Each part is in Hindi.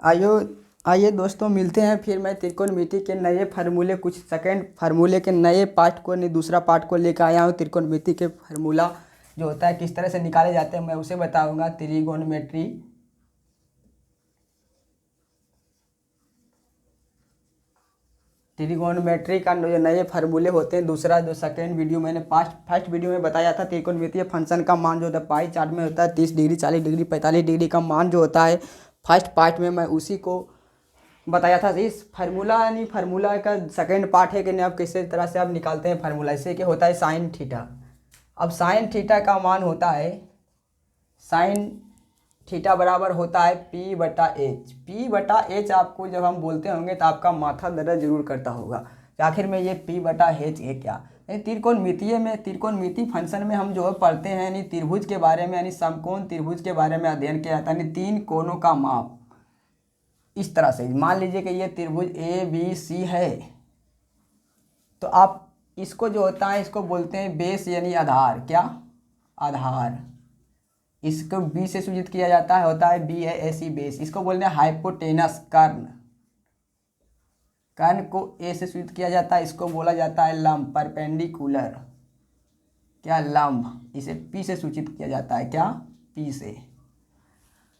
आइयो आइए दोस्तों, मिलते हैं फिर मैं त्रिकोणमिति के नए फार्मूले, कुछ सेकंड फार्मूले के नए पार्ट को नहीं, दूसरा पार्ट को लेकर आया हूँ। त्रिकोणमिति के फार्मूला जो होता है किस तरह से निकाले जाते हैं मैं उसे बताऊंगा। त्रिकोणमेट्री का जो नए फार्मूले होते हैं, दूसरा जो सेकंड वीडियो मैंने फर्स्ट वीडियो में बताया था, त्रिकोणमितीय फंक्शन का मान जो होता है पाई चार्ट में होता है 30 डिग्री, 40 डिग्री, 45 डिग्री का मान जो होता है फर्स्ट पार्ट में मैं उसी को बताया था। इस फार्मूला यानी फार्मूला का सेकंड पार्ट है कि नहीं, आप किस तरह से आप निकालते हैं फार्मूला। इससे क्या होता है साइन थीटा। अब साइन थीटा का मान होता है, साइन थीटा बराबर होता है पी बटा एच। पी बटा एच आपको जब हम बोलते होंगे तो आपका माथा दर्द जरूर करता होगा कि आखिर में ये पी बटा एच है क्या। यानी त्रिकोणमितीय फंक्शन में हम जो है पढ़ते हैं यानी त्रिभुज के बारे में, यानी समकोण त्रिभुज के बारे में अध्ययन किया जाता है। यानी तीन कोणों का माप इस तरह से मान लीजिए कि ये त्रिभुज ए बी सी है, तो आप इसको जो होता है इसको बोलते हैं बेस यानी आधार। क्या आधार, इसको बी से सूचित किया जाता है, होता है B A S E base. इसको बोलते हैं हाइपोटेनस कर्ण, कर्ण को ए से सूचित किया जाता है, इसको बोला जाता है लंब परपेंडिकुलर। क्या लंब, इसे पी से सूचित किया जाता है, क्या पी से।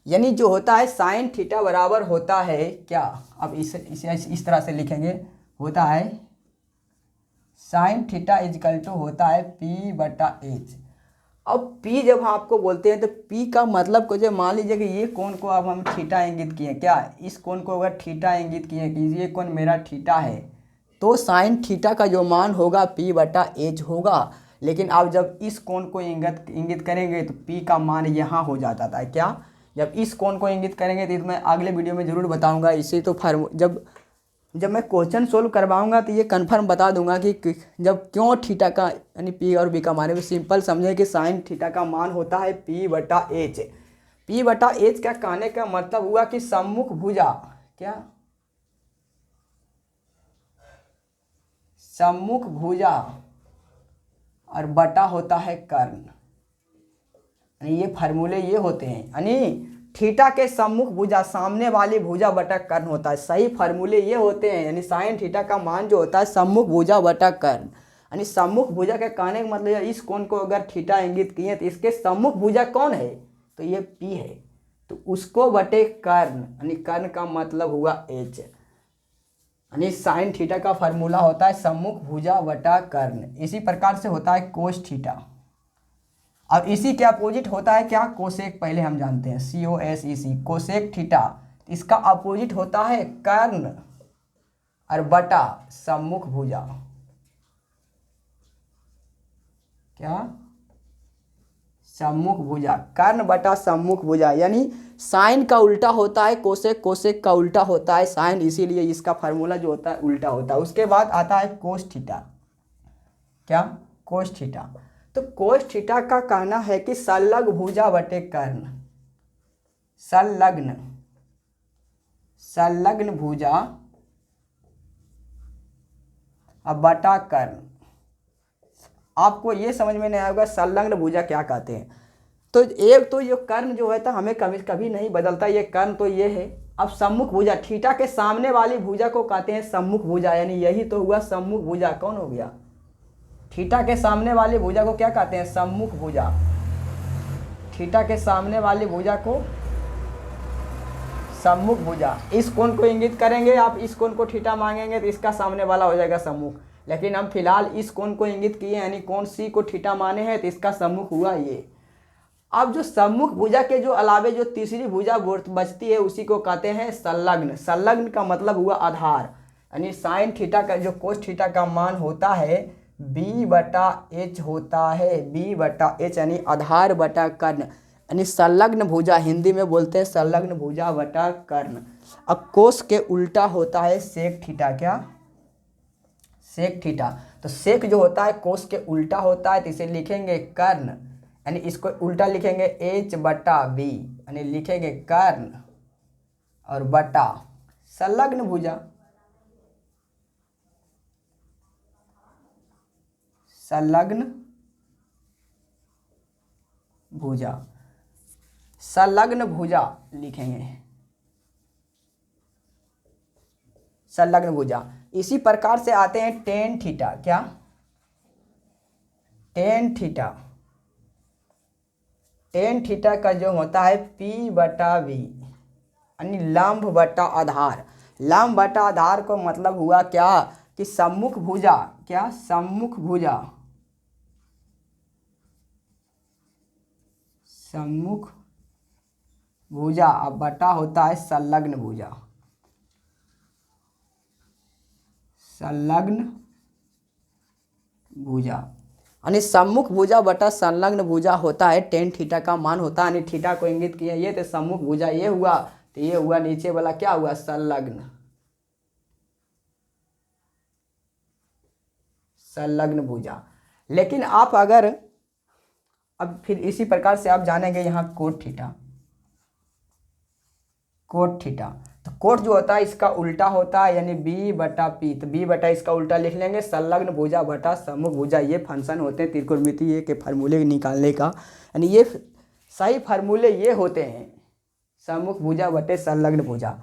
यानी जो होता है साइन थीटा बराबर होता है क्या, अब इसे इस तरह से लिखेंगे, होता है साइन थीटा इजकल टू होता है पी बटा एच। अब P जब हम आपको बोलते हैं तो P का मतलब को, जब मान लीजिए कि ये कोण को अब हम थीटा इंगित किए, क्या इस कोण को अगर थीटा इंगित किए कि ये कोण मेरा थीटा है, तो साइन थीटा का जो मान होगा P बटा एच होगा। लेकिन आप जब इस कोण को इंगित करेंगे तो P का मान यहाँ हो जाता था। क्या, जब इस कोण को इंगित करेंगे तो मैं अगले वीडियो में ज़रूर बताऊँगा। इसे तो जब मैं क्वेश्चन सोल्व करवाऊंगा तो ये कन्फर्म बता दूंगा कि जब क्यों थीटा का यानी पी और बी का मान है। सिंपल समझे कि साइन थीटा का मान होता है पी बटा एच। पी बटा एच का कहने का मतलब हुआ कि सम्मुख भुजा, क्या सम्मुख भुजा और बटा होता है कर्ण। यानी ये फार्मूले ये होते हैं, यानी थीटा के सम्मुख भुजा सामने वाली भुजा बटा कर्ण होता है। सही फार्मूले ये होते हैं, यानी साइन थीटा का मान जो होता है सम्मुख भुजा बटा कर्ण। यानी सम्मुख भुजा के कहने का मतलब इस कोण को अगर थीटा इंगित किए तो इसके सम्मुख भुजा कौन है, तो ये पी है, तो उसको बटे कर्ण, यानी कर्ण का मतलब हुआ एच। यानी साइन थीटा का फार्मूला होता है सम्मुख भुजा बटा कर्ण। इसी प्रकार से होता है कोस थीटा। अब इसी के अपोजिट होता है क्या, कोसेक। पहले हम जानते हैं COSEC, कोसेक थीटा। इसका अपोजिट होता है कर्ण और बटा सम्मुख भुजा। क्या सम्मुख भुजा, कर्ण बटा सम्मुख भुजा। यानी साइन का उल्टा होता है कोसेक, कोसेक का उल्टा होता है साइन, इसीलिए इसका फार्मूला जो होता है उल्टा होता है। उसके बाद आता है कोस थीटा। क्या कोस थीटा, तो कोस थीटा का कहना है कि संलग्न भुजा बटे कर्ण, संलग्न भुजा अब बटा कर्ण। आपको ये समझ में नहीं आएगा संलग्न भुजा क्या कहते हैं। तो एक तो ये कर्ण जो है तो हमें कभी कभी नहीं बदलता, ये कर्ण तो ये है। अब सम्मुख भुजा, थीटा के सामने वाली भुजा को कहते हैं सम्मुख भुजा, यानी यही तो हुआ सम्मुख भुजा। कौन हो गया, थीटा के सामने वाली भुजा को क्या कहते हैं, सम्मुख भुजा। थीटा के सामने वाली भुजा को सम्मुख भुजा। इस कोण को इंगित करेंगे, आप इस कोण को थीटा मांगेंगे तो इसका सामने वाला हो जाएगा सम्मुख। लेकिन हम फिलहाल इस कोण को इंगित किए यानी कोण सी को थीटा माने हैं तो इसका सम्मुख हुआ ये। अब जो सम्मुख भुजा के जो अलावे जो तीसरी भुजा बचती है उसी को कहते हैं संलग्न। संलग्न का मतलब हुआ आधार। यानी साइन थीटा का जो कोस थीटा का मान होता है बी बटा एच होता है, बी बटा एच यानी आधार बटा कर्ण। यानी संलग्न भुजा, हिंदी में बोलते हैं संलग्न भुजा बटा कर्ण। अब कोस के उल्टा होता है सेक थीटा। क्या सेक थीटा, तो सेक जो होता है कोस के उल्टा होता है, तो इसे लिखेंगे कर्ण, यानी इसको उल्टा लिखेंगे एच बटा बी, यानी लिखेंगे कर्ण और बटा संलग्न भुजा। संलग्न भुजा, संलग्न भुजा लिखेंगे। संलग्न भुजा। इसी प्रकार से आते हैं टेन थीटा, क्या, टेन थीटा। टेन थीटा का जो होता है P बटा V, यानी लंब बटा आधार। लंब बटा आधार को मतलब हुआ क्या कि सम्मुख भुजा, क्या, सम्मुख भुजा, सम्मुख भुजा अब बटा होता है संलग्न भुजा, संलग्न भुजा, यानी सम्मुख भुजा बटा संलग्न भुजा होता है टेन थीटा का मान होता है। यानी थीटा को इंगित किया ये तो सम्मुख भुजा ये हुआ, तो ये हुआ नीचे वाला क्या हुआ, संलग्न, संलग्न भुजा। लेकिन आप अगर अब फिर इसी प्रकार से आप जानेंगे यहाँ कोट थीटा, कोट थीटा। तो कोट जो होता है इसका उल्टा होता है, यानी बी बटा पी, तो बी बटा इसका उल्टा लिख लेंगे संलग्न भुजा बटा सम्मुख भुजा। ये फंक्शन होते हैं त्रिकोणमितीय के फार्मूले निकालने का, यानी ये सही फार्मूले ये होते हैं, सम्मुख भुजा बटे संलग्न भुजा।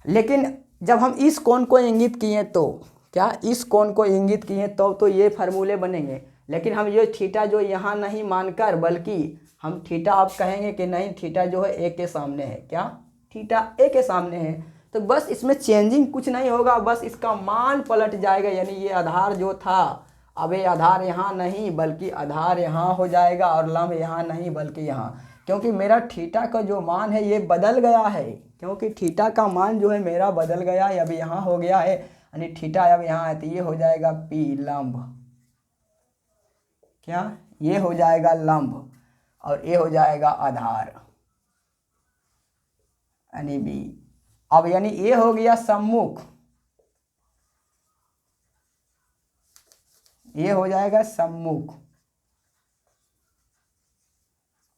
लेकिन जब हम इस कोण को इंगित किए तो क्या, इस कोण को इंगित किए तो ये फार्मूले बनेंगे। लेकिन हम ये थीटा जो यहाँ नहीं मानकर, बल्कि हम थीटा आप कहेंगे कि नहीं थीटा जो है ए के सामने है, क्या, थीटा ए के सामने है, तो बस इसमें चेंजिंग कुछ नहीं होगा, बस इसका मान पलट जाएगा। यानी ये आधार जो था, अब ये आधार यहाँ नहीं बल्कि आधार यहाँ हो जाएगा, और लंब यहाँ नहीं बल्कि यहाँ, क्योंकि मेरा थीटा का जो मान है ये बदल गया है, क्योंकि थीटा का मान जो है मेरा बदल गया है, अब यहाँ हो गया है, यानी थीटा अब यहाँ है, तो ये हो जाएगा पी लंब, क्या, ये हो जाएगा लंब, और ये हो जाएगा आधार, यानी बी। अब यानी ये हो गया सम्मुख, ये हो जाएगा सम्मुख,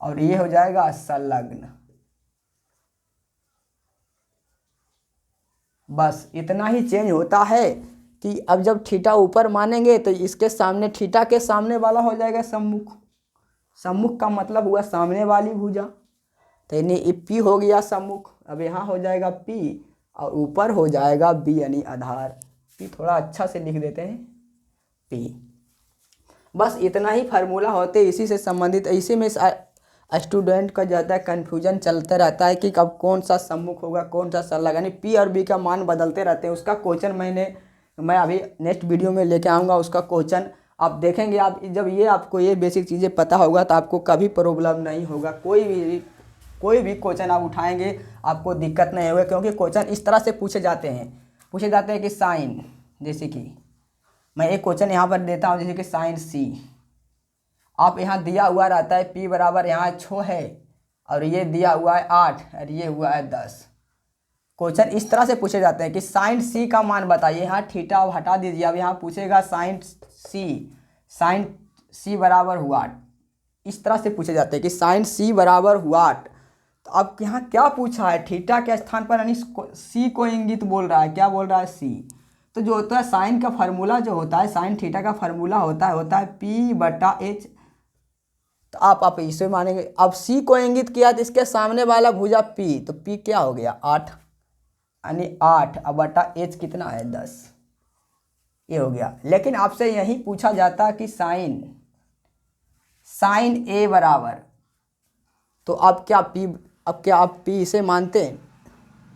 और ये हो जाएगा संलग्न। बस इतना ही चेंज होता है कि अब जब थीटा ऊपर मानेंगे तो इसके सामने, थीटा के सामने वाला हो जाएगा सम्मुख। सम्मुख का मतलब हुआ सामने वाली भुजा, तो यानी पी हो गया सम्मुख, अब यहाँ हो जाएगा पी, और ऊपर हो जाएगा बी यानी आधार। पी थोड़ा अच्छा से लिख देते हैं पी। बस इतना ही फार्मूला होते, इसी से संबंधित। इसी में स्टूडेंट का ज़्यादा कन्फ्यूजन चलता रहता है कि कब कौन सा सम्मुख होगा कौन सा संलग्न, यानी पी और बी का मान बदलते रहते हैं। उसका क्वेश्चन मैं अभी नेक्स्ट वीडियो में लेके आऊँगा, उसका क्वेश्चन आप देखेंगे। आप जब ये आपको ये बेसिक चीज़ें पता होगा तो आपको कभी प्रॉब्लम नहीं होगा, कोई भी क्वेश्चन आप उठाएंगे आपको दिक्कत नहीं होगा, क्योंकि क्वेश्चन इस तरह से पूछे जाते हैं कि साइन, जैसे कि मैं एक क्वेश्चन यहाँ पर देता हूँ, जैसे कि साइन सी, आप यहाँ दिया हुआ रहता है P बराबर यहाँ 6 है, और ये दिया हुआ है 8, और ये हुआ है 10। क्वेश्चन इस तरह से पूछे जाते हैं कि साइन सी का मान बताइए। यहाँ थीटा अब हटा दीजिए, अब यहाँ पूछेगा साइन सी बराबर हुआ, इस तरह से पूछे जाते हैं कि साइन सी बराबर हुआ। तो अब यहाँ क्या पूछा है, थीटा के स्थान पर यानी सी को इंगित बोल रहा है, क्या बोल रहा है, सी। तो जो होता है साइन का फार्मूला जो होता है, साइन थीटा का फार्मूला होता है पी बटा एच। तो आप इसे मानेंगे, अब सी को इंगित किया तो इसके सामने वाला भुजा पी, तो पी क्या हो गया 8, यानी 8 अब बटा एच कितना है 10, ये हो गया। लेकिन आपसे यही पूछा जाता कि साइन ए बराबर, तो अब क्या आप पी इसे मानते हैं,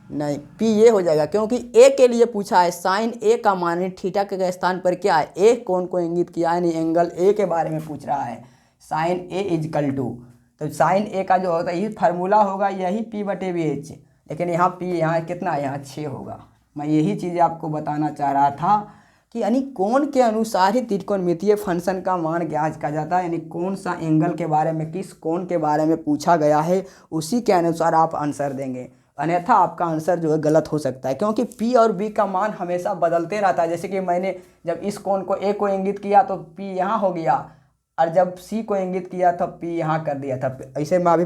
नहीं, पी ये हो जाएगा, क्योंकि ए के लिए पूछा है। साइन ए का मान थीटा के स्थान पर क्या है, ए कोण को इंगित किया है, यानी एंगल ए के बारे में पूछ रहा है। साइन ए इजकल टू, तो साइन ए का जो होता है यही फार्मूला होगा, यही पी बटे बी एच। लेकिन यहाँ पी यहाँ कितना, यहाँ 6 होगा। मैं यही चीज़ें आपको बताना चाह रहा था कि यानी कोण के अनुसार ही त्रिकोणमितीय फंक्शन का मान ज्ञात किया जाता है, यानी कौन सा एंगल के बारे में, किस कोण के बारे में पूछा गया है, उसी के अनुसार आप आंसर देंगे, अन्यथा आपका आंसर जो है गलत हो सकता है। क्योंकि पी और बी का मान हमेशा बदलते रहता है। जैसे कि मैंने जब इस कोण को ए को इंगित किया तो पी यहाँ हो गया, और जब सी को इंगित किया तो पी यहाँ कर दिया था। इसे मैं अभी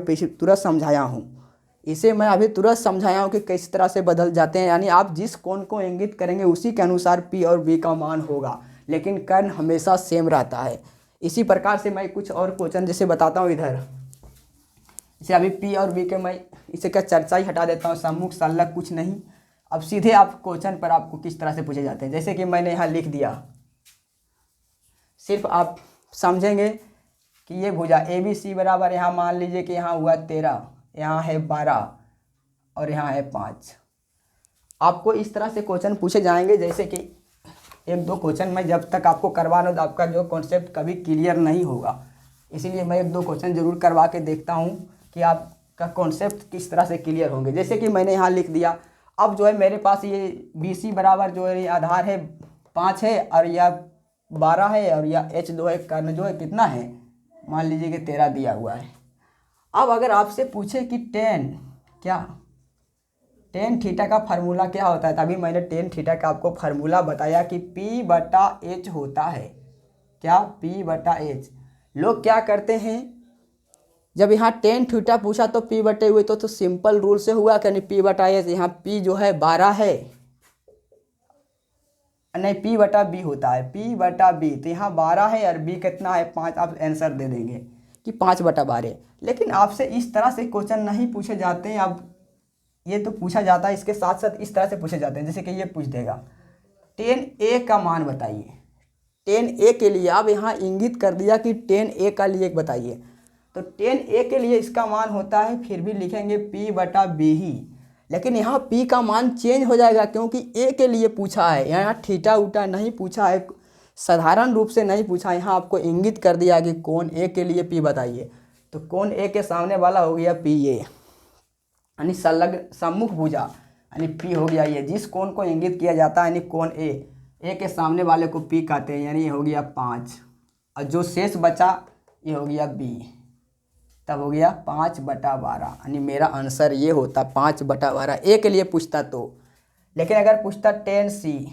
तुरंत समझाया हूँ कि किस तरह से बदल जाते हैं। यानी आप जिस कोण को इंगित करेंगे उसी के अनुसार पी और बी का मान होगा, लेकिन कर्ण हमेशा सेम रहता है। इसी प्रकार से मैं कुछ और क्वेश्चन जैसे बताता हूँ इधर। जैसे अभी पी और बी के मैं इसे क्या चर्चा ही हटा देता हूँ, सम्मुख संलग्न कुछ नहीं, अब सीधे आप क्वेश्चन पर आपको किस तरह से पूछे जाते हैं, जैसे कि मैंने यहाँ लिख दिया, सिर्फ आप समझेंगे कि ये भुजा ABC बराबर, यहाँ मान लीजिए कि यहाँ हुआ 13, यहाँ है 12 और यहाँ है 5। आपको इस तरह से क्वेश्चन पूछे जाएंगे, जैसे कि एक दो क्वेश्चन मैं जब तक आपको करवा लूँ तो आपका जो कॉन्सेप्ट कभी क्लियर नहीं होगा, इसीलिए मैं एक दो क्वेश्चन ज़रूर करवा के देखता हूँ कि आपका कॉन्सेप्ट किस तरह से क्लियर होंगे। जैसे कि मैंने यहाँ लिख दिया, अब जो है मेरे पास ये BC बराबर जो है आधार है 5 है और यह 12 है और यह H जो है कर्ण जो है कितना है, मान लीजिए कि 13 दिया हुआ है। अब अगर आपसे पूछे कि टेन थीटा का फार्मूला क्या होता है, तभी मैंने टेन थीटा का आपको फार्मूला बताया कि P/H होता है। क्या? P/H। लोग क्या करते हैं, जब यहाँ टेन थीटा पूछा तो P/H हुए तो सिंपल रूल से हुआ कि P/H, यहाँ P जो है 12 है, नहीं P/B होता है, P/B, तो यहाँ 12 है और B कितना है 5, आप आंसर दे देंगे कि 5/12। लेकिन आपसे इस तरह से क्वेश्चन नहीं पूछे जाते हैं। अब ये तो पूछा जाता है, इसके साथ साथ इस तरह से पूछे जाते हैं, जैसे कि ये पूछ देगा 10A का मान बताइए। 10A के लिए आप यहाँ इंगित कर दिया कि 10A का लिए बताइए, तो 10A के लिए इसका मान होता है, फिर भी लिखेंगे P/B ही, लेकिन यहाँ P का मान चेंज हो जाएगा क्योंकि A के लिए पूछा है, यहाँ थीटा उटा नहीं पूछा है, साधारण रूप से नहीं पूछा। यहाँ आपको इंगित कर दिया कि कोण A के लिए P बताइए, तो कोण A के सामने वाला हो गया PA, यानी संलग्न सम्मुख भुजा, यानी P हो गया ये, जिस कोण को इंगित किया जाता है, यानी कोण A के सामने वाले को P कहते हैं, यानी ये हो गया 5, और जो शेष बचा ये हो गया B, तब हो गया 5/12, यानी मेरा आंसर ये होता 5/12। A के लिए पूछता तो, लेकिन अगर पूछता 10C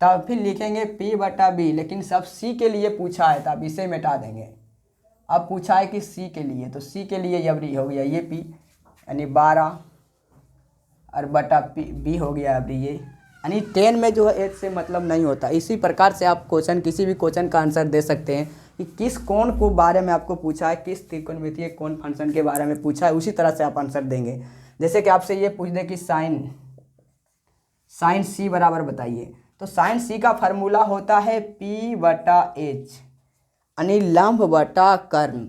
तब फिर लिखेंगे P/B, लेकिन सब C के लिए पूछा है तब इसे मिटा देंगे। अब पूछा है कि C के लिए, तो C के लिए जबरी हो गया ये P, यानी 12 और बटा B हो गया अभी ये, यानी 10 में जो है H से मतलब नहीं होता। इसी प्रकार से आप क्वेश्चन, किसी भी क्वेश्चन का आंसर दे सकते हैं कि किस कोण को बारे में आपको पूछा है, किस त्रिकोणमितीय कोण फंक्शन के बारे में पूछा है, उसी तरह से आप आंसर देंगे। जैसे कि आपसे ये पूछ दे कि साइन C बराबर बताइए, तो साइन C का फार्मूला होता है P/H, यानी लंब बटा कर्ण।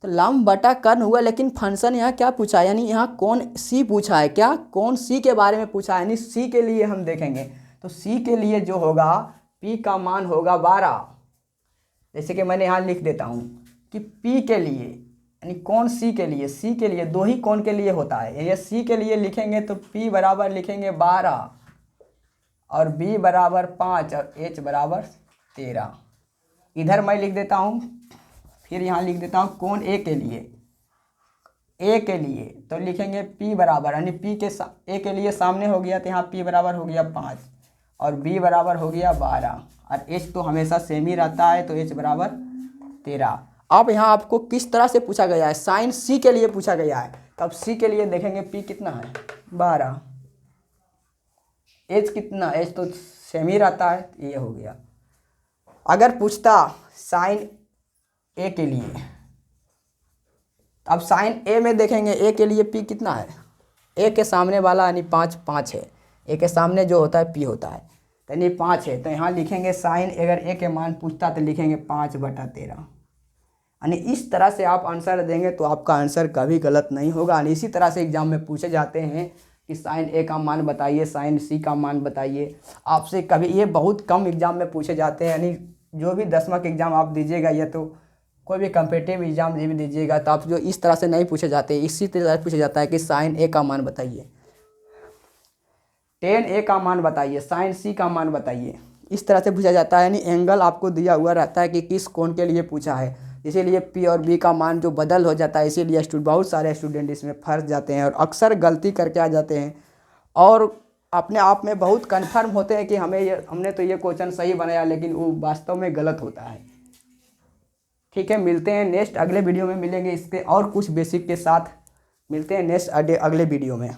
तो लंब बटा कर्ण हुआ, लेकिन फंक्शन यहाँ क्या पूछा है, यानी यहाँ कोण C पूछा है। क्या? कोण C के बारे में पूछा है, यानी C के लिए हम देखेंगे, तो C के लिए जो होगा P का मान होगा 12। जैसे कि मैंने यहाँ लिख देता हूँ कि P के लिए, यानी कोण C के लिए दो ही कोण के लिए होता है, ये C के लिए लिखेंगे तो P बराबर लिखेंगे 12 और B बराबर 5 और H बराबर 13। इधर मैं लिख देता हूँ, फिर यहाँ लिख देता हूँ कोण A के लिए, तो लिखेंगे P बराबर, यानी P के A के लिए सामने हो गया, तो यहाँ P बराबर हो गया 5 और B बराबर हो गया 12 और H तो हमेशा सेम ही रहता है, तो H बराबर 13। अब यहाँ आपको किस तरह से पूछा गया है, साइन C के लिए पूछा गया है, तब C के लिए देखेंगे P कितना है 12, H कितना, H तो सेम ही रहता है, ये हो गया। अगर पूछता साइन A के लिए, अब साइन A में देखेंगे A के लिए P कितना है, A के सामने वाला यानी 5 है, A के सामने जो होता है P होता है, तो यानी 5 है, तो यहाँ लिखेंगे साइन, अगर A के मान पूछता तो लिखेंगे 5/13। यानी इस तरह से आप आंसर देंगे तो आपका आंसर कभी गलत नहीं होगा। यानी इसी तरह से एग्जाम में पूछे जाते हैं कि साइन A का मान बताइए, साइन C का मान बताइए। आपसे कभी, ये बहुत कम एग्जाम में पूछे जाते हैं, यानी जो भी 10वां का एग्ज़ाम आप दीजिएगा या तो कोई भी कम्पिटिटिव एग्जाम भी दीजिएगा, तो आप जो इस तरह से नहीं पूछे जाते, इसी तरह पूछा जाता है कि साइन A का मान बताइए, टेन A का मान बताइए, साइन C का मान बताइए, इस तरह से पूछा जाता है। यानी एंगल आपको दिया हुआ रहता है कि किस कोण के लिए पूछा है, इसीलिए P और B का मान जो बदल हो जाता है, इसीलिए बहुत सारे स्टूडेंट इसमें फंस जाते हैं और अक्सर गलती करके आ जाते हैं और अपने आप में बहुत कन्फर्म होते हैं कि हमने तो ये क्वेश्चन सही बनाया, लेकिन वो वास्तव में गलत होता है। ठीक है, मिलते हैं नेक्स्ट अगले वीडियो में, मिलेंगे इसके और कुछ बेसिक के साथ, मिलते हैं नेक्स्ट अगले वीडियो में।